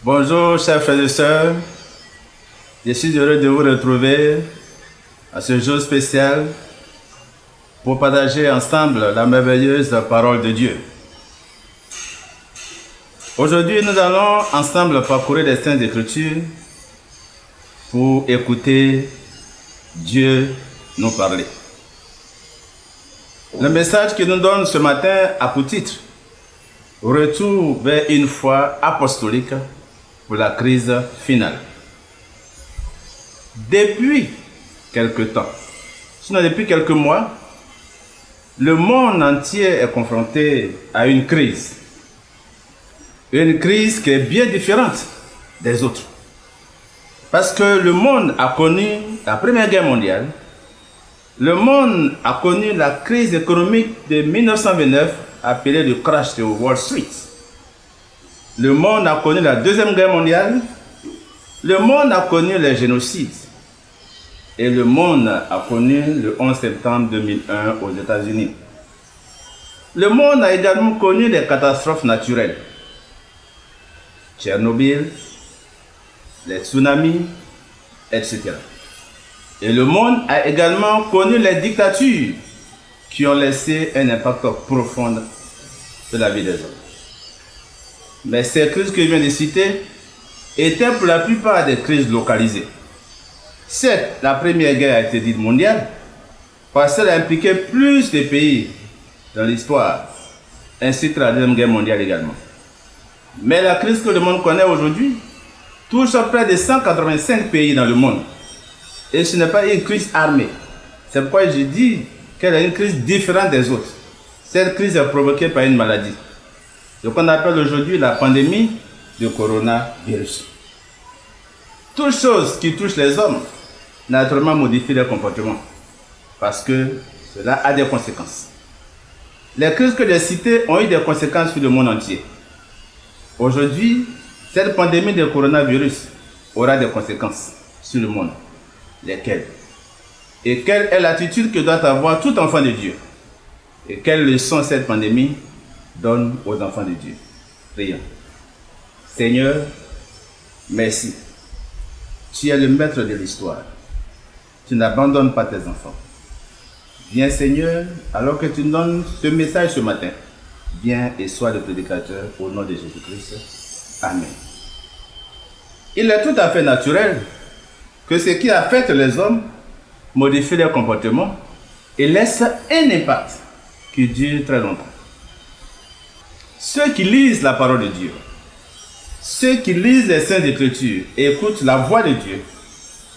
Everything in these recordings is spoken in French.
Bonjour chers frères et sœurs, je suis heureux de vous retrouver à ce jour spécial pour partager ensemble la merveilleuse parole de Dieu. Aujourd'hui, nous allons ensemble parcourir les Saintes Écritures pour écouter Dieu nous parler. Le message qu'il nous donne ce matin a pour titre « Retour vers une foi apostolique pour la crise finale ». Depuis quelque temps, sinon depuis quelques mois, le monde entier est confronté à une crise. Une crise qui est bien différente des autres. Parce que le monde a connu la Première Guerre mondiale, le monde a connu la crise économique de 1929, appelée le crash de Wall Street. Le monde a connu la Deuxième Guerre mondiale, le monde a connu les génocides. Et le monde a connu le 11 septembre 2001 aux États-Unis. Le monde a également connu des catastrophes naturelles. Tchernobyl, les tsunamis, etc. Et le monde a également connu les dictatures qui ont laissé un impact profond sur la vie des hommes. Mais ces crises que je viens de citer étaient pour la plupart des crises localisées. Certes, la Première Guerre a été dite mondiale parce qu'elle a impliqué plus de pays dans l'histoire, ainsi que la Deuxième Guerre mondiale également. Mais la crise que le monde connaît aujourd'hui touche près de 185 pays dans le monde. Et ce n'est pas une crise armée. C'est pourquoi je dis qu'elle est une crise différente des autres. Cette crise est provoquée par une maladie. Ce qu'on appelle aujourd'hui la pandémie de coronavirus. Toute chose qui touche les hommes, naturellement modifie leur comportement. Parce que cela a des conséquences. Les crises que j'ai citées ont eu des conséquences sur le monde entier. Aujourd'hui, cette pandémie de coronavirus aura des conséquences sur le monde. Lesquelles? Et quelle est l'attitude que doit avoir tout enfant de Dieu? Et quelle leçon cette pandémie donne aux enfants de Dieu? Prions. Seigneur, merci. Tu es le maître de l'histoire. Tu n'abandonnes pas tes enfants. Viens Seigneur, alors que tu nous donnes ce message ce matin. Viens et sois le prédicateur au nom de Jésus-Christ. Amen. Il est tout à fait naturel que ce qui affecte les hommes modifie leur comportement et laisse un impact qui dure très longtemps. Ceux qui lisent la parole de Dieu, ceux qui lisent les Saintes Écritures et écoutent la voix de Dieu,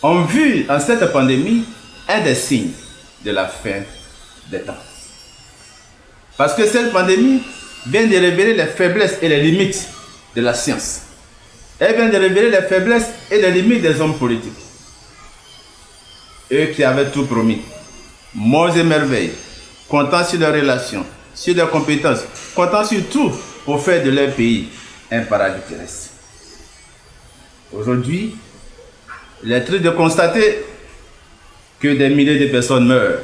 ont vu en cette pandémie un des signes de la fin des temps. Parce que cette pandémie vient de révéler les faiblesses et les limites de la science. Elle vient de révéler les faiblesses et les limites des hommes politiques. Eux qui avaient tout promis, monts et merveilles, comptant sur leurs relations, sur leurs compétences, comptant sur tout pour faire de leur pays un paradis terrestre. Aujourd'hui, il est triste de constater que des milliers de personnes meurent.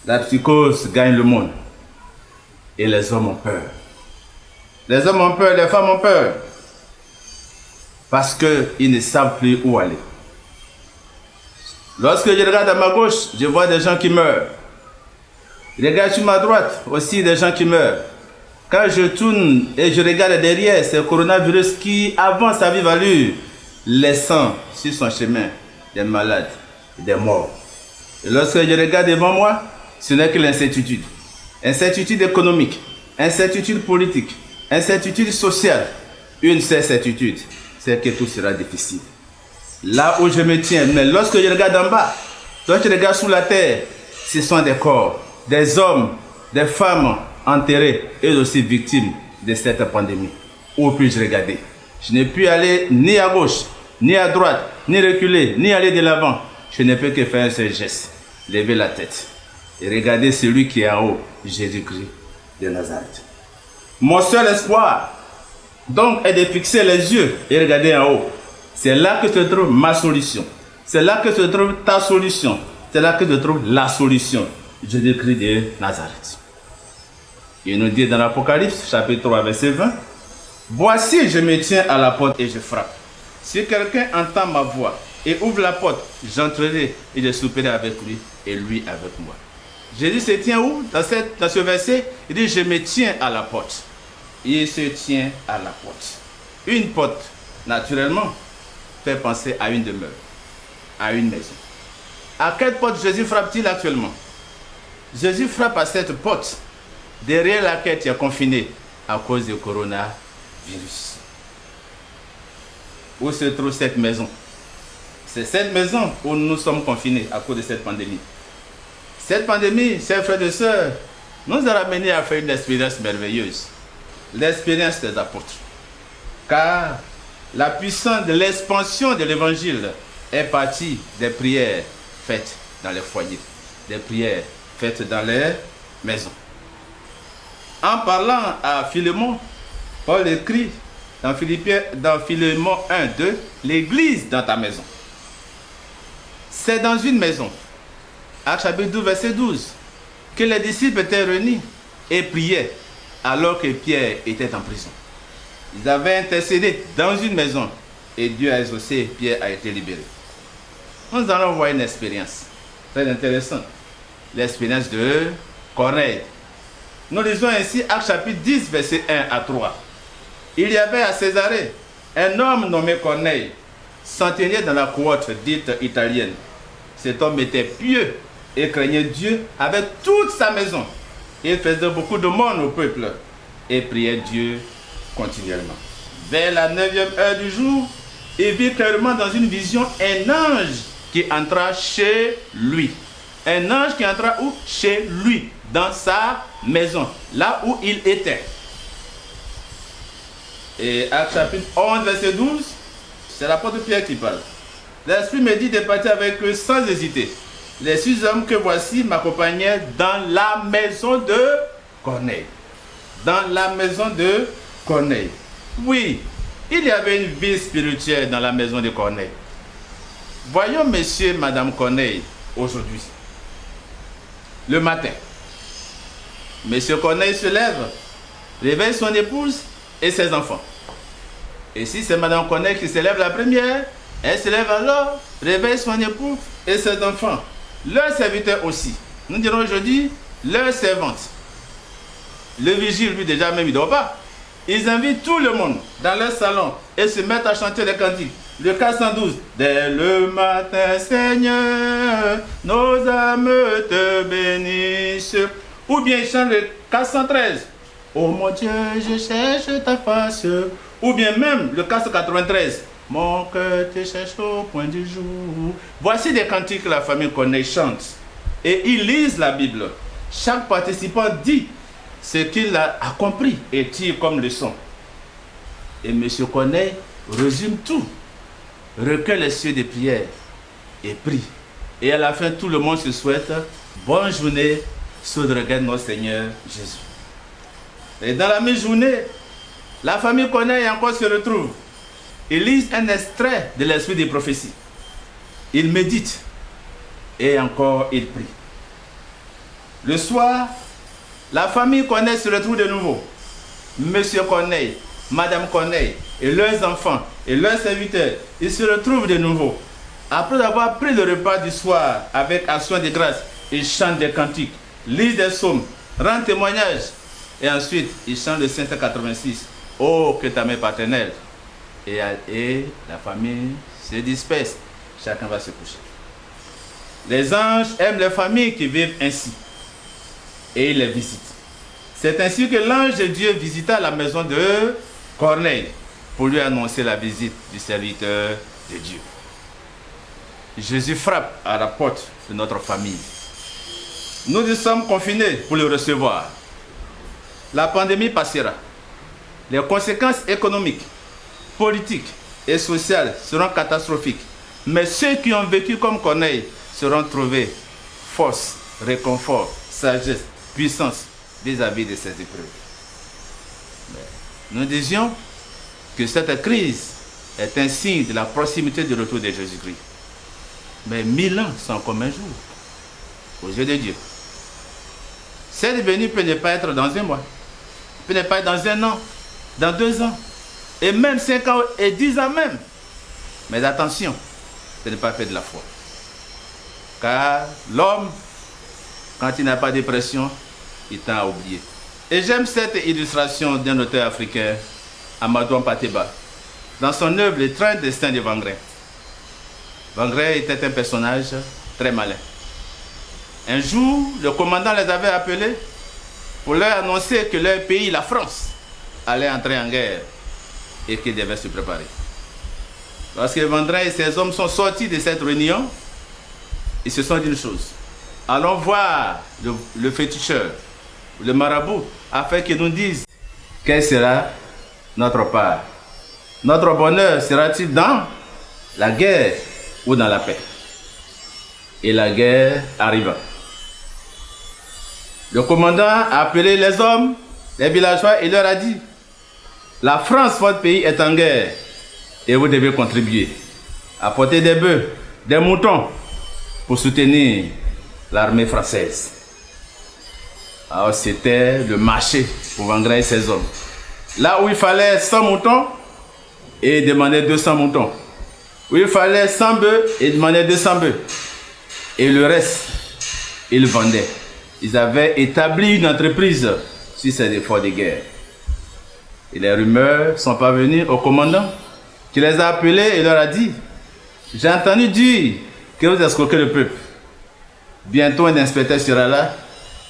La psychose gagne le monde. Et les hommes ont peur. Les hommes ont peur, les femmes ont peur. Parce qu'ils ne savent plus où aller. Lorsque je regarde à ma gauche, je vois des gens qui meurent. Je regarde sur ma droite, aussi des gens qui meurent. Quand je tourne et je regarde derrière, c'est le coronavirus qui avance à vive allure, laissant sur son chemin des malades, des morts. Et lorsque je regarde devant moi, ce n'est que l'incertitude. Incertitude économique, incertitude politique, incertitude sociale. Une seule certitude, c'est que tout sera difficile. Là où je me tiens, mais lorsque je regarde en bas, lorsque je regarde sous la terre, ce sont des corps, des hommes, des femmes enterrés et aussi victimes de cette pandémie. Où puis-je regarder? Je n'ai pu aller ni à gauche, ni à droite, ni reculer, ni aller de l'avant. Je ne peux que faire un seul geste, lever la tête et regarder celui qui est en haut, Jésus-Christ de Nazareth. Mon seul espoir, donc, est de fixer les yeux et regarder en haut. C'est là que se trouve ma solution. C'est là que se trouve ta solution. C'est là que se trouve la solution. Jésus-Christ de Nazareth. Il nous dit dans l'Apocalypse, chapitre 3, verset 20, Voici, je me tiens à la porte et je frappe. Si quelqu'un entend ma voix et ouvre la porte, j'entrerai et je souperai avec lui et lui avec moi. Jésus se tient où dans ce verset? Il dit, je me tiens à la porte. Il se tient à la porte. Une porte, naturellement, fait penser à une demeure, à une maison. À quelle porte Jésus frappe-t-il actuellement? Jésus frappe à cette porte derrière laquelle tu es confiné à cause du coronavirus. Où se trouve cette maison? C'est cette maison où nous sommes confinés à cause de cette pandémie. Cette pandémie, chers frères et sœurs, nous a ramenés à faire une expérience merveilleuse. L'expérience des apôtres. Car la puissance de l'expansion de l'évangile est partie des prières faites dans les foyers, des prières faites dans les maisons. En parlant à Philémon, Paul écrit dans Philémon 1, 2, l'église dans ta maison. C'est dans une maison, Actes chapitre 12, verset 12, que les disciples étaient réunis et priaient alors que Pierre était en prison. Ils avaient intercédé dans une maison et Dieu a exaucé, Pierre a été libéré. Nous allons voir une expérience très intéressante, l'expérience de Corneille. Nous lisons ainsi Actes chapitre 10, verset 1 à 3. Il y avait à Césarée un homme nommé Corneille, centenier dans la cohorte dite italienne. Cet homme était pieux et craignait Dieu avec toute sa maison. Il faisait beaucoup de monde au peuple et priait Dieu continuellement. Vers la 9e heure du jour, il vit clairement dans une vision un ange qui entra chez lui. Un ange qui entra où? Chez lui, dans sa maison, là où il était. Et Actes chapitre 11, verset 12, c'est l'apôtre Pierre qui parle. L'Esprit me dit de partir avec eux sans hésiter. Les 6 hommes que voici m'accompagnaient dans la maison de Corneille. Dans la maison de Corneille. Oui, il y avait une vie spirituelle dans la maison de Corneille. Voyons monsieur et madame Corneille aujourd'hui. Le matin, monsieur Corneille se lève, réveille son épouse et ses enfants. Et si c'est madame Corneille qui se lève la première, elle se lève alors, réveille son époux et ses enfants. Leurs serviteurs aussi. Nous dirons aujourd'hui, leurs servantes. Le vigile, lui, déjà même, il ne dort pas. Ils invitent tout le monde dans leur salon et se mettent à chanter les cantiques. Le 412. Dès le matin, Seigneur, nos âmes te bénissent. Ou bien ils chantent le 413. Oh mon Dieu, je cherche ta face. Ou bien même le 493. Mon cœur te cherche au point du jour. Voici des cantiques que la famille Corneille chante. Et ils lisent la Bible. Chaque participant dit ce qu'il a compris et tire comme leçon. Et M. Corneille résume tout, recueille les cieux de prière et prie. Et à la fin, tout le monde se souhaite bonne journée sous le regard de notre Seigneur Jésus. Et dans la même journée, la famille Corneille encore se retrouve. Ils lisent un extrait de l'esprit des prophéties. Ils méditent et encore ils prient. Le soir, la famille Corneille se retrouve de nouveau. Monsieur Corneille, Madame Corneille et leurs enfants et leurs serviteurs, ils se retrouvent de nouveau. Après avoir pris le repas du soir avec action de grâce, ils chantent des cantiques, lisent des psaumes, rendent témoignage et ensuite ils chantent le 586. Oh, que ta main paternelle. Et la famille se disperse. Chacun va se coucher. Les anges aiment les familles qui vivent ainsi. Et ils les visitent. C'est ainsi que l'ange de Dieu visita la maison de Corneille pour lui annoncer la visite du serviteur de Dieu. Jésus frappe à la porte de notre famille. Nous y sommes confinés pour le recevoir. La pandémie passera. Les conséquences économiques, politiques et sociales seront catastrophiques. Mais ceux qui ont vécu comme Corneille seront trouvés force, réconfort, sagesse, puissance vis-à-vis de ces épreuves. Nous disions que cette crise est un signe de la proximité du retour de Jésus-Christ. Mais 1000 ans sont comme un jour aux yeux de Dieu. Cette venue peut ne pas être dans un mois, peut ne pas être dans un an, dans 2 ans, et même 5 ans et 10 ans même. Mais attention, de ne pas perdre la foi. Car l'homme, quand il n'a pas de pression, il tend à oublier. Et j'aime cette illustration d'un auteur africain, Amadou Ampateba, dans son œuvre Les 30 destins de Vangrain. Vangrain était un personnage très malin. Un jour, le commandant les avait appelés pour leur annoncer que leur pays, la France, allait entrer en guerre et qu'ils devaient se préparer. Lorsque Vangrain et ses hommes sont sortis de cette réunion, ils se sont dit une chose. Allons voir le féticheur, le marabout, afin qu'il nous dise quelle sera notre part. Notre bonheur sera-t-il dans la guerre ou dans la paix? Et la guerre arriva. Le commandant a appelé les hommes, les villageois, et leur a dit: la France, votre pays, est en guerre et vous devez contribuer. Apporter des bœufs, des moutons pour soutenir l'armée française. Alors c'était le marché pour Vangrain et ses hommes. Là où il fallait 100 moutons, et demander 200 moutons. Où il fallait 100 bœufs, et demander 200 bœufs. Et le reste, ils vendaient. Ils avaient établi une entreprise sur ces efforts de guerre. Et les rumeurs sont parvenues au commandant, qui les a appelés et leur a dit: j'ai entendu dire que vous escroquez le peuple. Bientôt un inspecteur sera là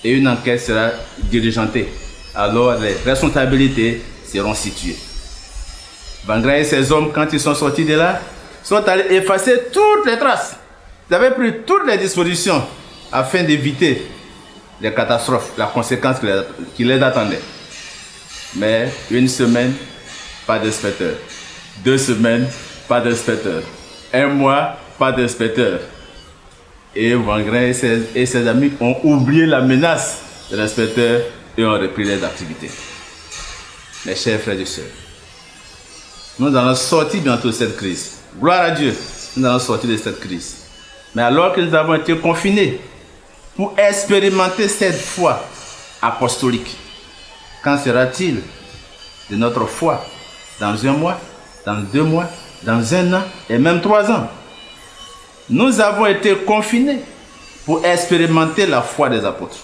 et une enquête sera diligentée. Alors les responsabilités seront situées. Vangrain et ses hommes, quand ils sont sortis de là, sont allés effacer toutes les traces. Ils avaient pris toutes les dispositions afin d'éviter les catastrophes, la conséquence qui les attendait. Mais une semaine, pas d'inspecteur. 2 semaines, pas d'inspecteur. 1 mois, pas d'inspecteur. Et Vangrain et ses amis ont oublié la menace de l'inspecteur et ont repris les activités. Mes chers frères et sœurs, nous allons sortir bientôt de cette crise. Gloire à Dieu, nous allons sortir de cette crise. Mais alors que nous avons été confinés pour expérimenter cette foi apostolique, quand sera-t-il de notre foi? Dans 1 mois, dans 2 mois, dans 1 an et même 3 ans. Nous avons été confinés pour expérimenter la foi des apôtres.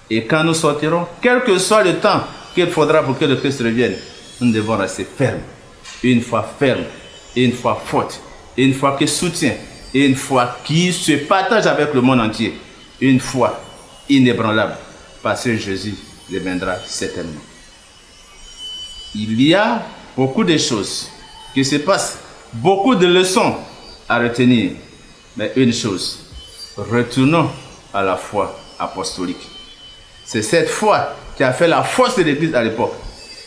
Et quand nous sortirons, quel que soit le temps qu'il faudra pour que le Christ revienne, nous devons rester fermes. Une foi ferme, une foi forte, une foi qui soutient, une foi qui se partage avec le monde entier. Une foi inébranlable, parce que Jésus reviendra certainement. Il y a beaucoup de choses qui se passent, beaucoup de leçons à retenir. Mais une chose, retournons à la foi apostolique. C'est cette foi qui a fait la force de l'Église à l'époque.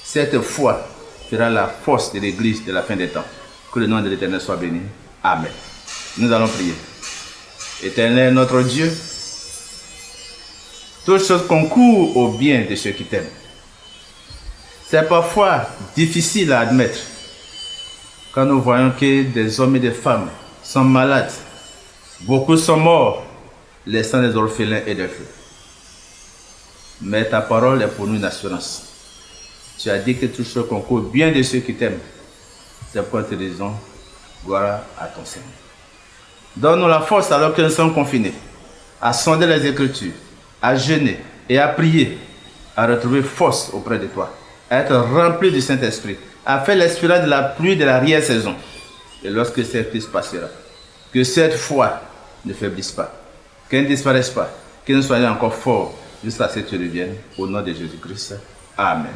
Cette foi fera la force de l'Église de la fin des temps. Que le nom de l'Éternel soit béni. Amen. Nous allons prier. Éternel notre Dieu, toutes choses concourent au bien de ceux qui t'aiment. C'est parfois difficile à admettre quand nous voyons que des hommes et des femmes sont malades. Beaucoup sont morts, laissant des orphelins et des veuves. Mais ta parole est pour nous une assurance. Tu as dit que tout ce concourt bien de ceux qui t'aiment. C'est pourquoi te disons, gloire à ton Seigneur. Donne-nous la force alors que nous sommes confinés, à sonder les Écritures, à jeûner et à prier, à retrouver force auprès de toi, à être rempli du Saint-Esprit, à faire l'espérance de la pluie de l'arrière-saison. Et lorsque cette crise passera, que cette foi ne faiblisse pas, qu'elle ne disparaisse pas, que nous soyons encore forts jusqu'à ce que tu reviennes. Au nom de Jésus-Christ. Amen.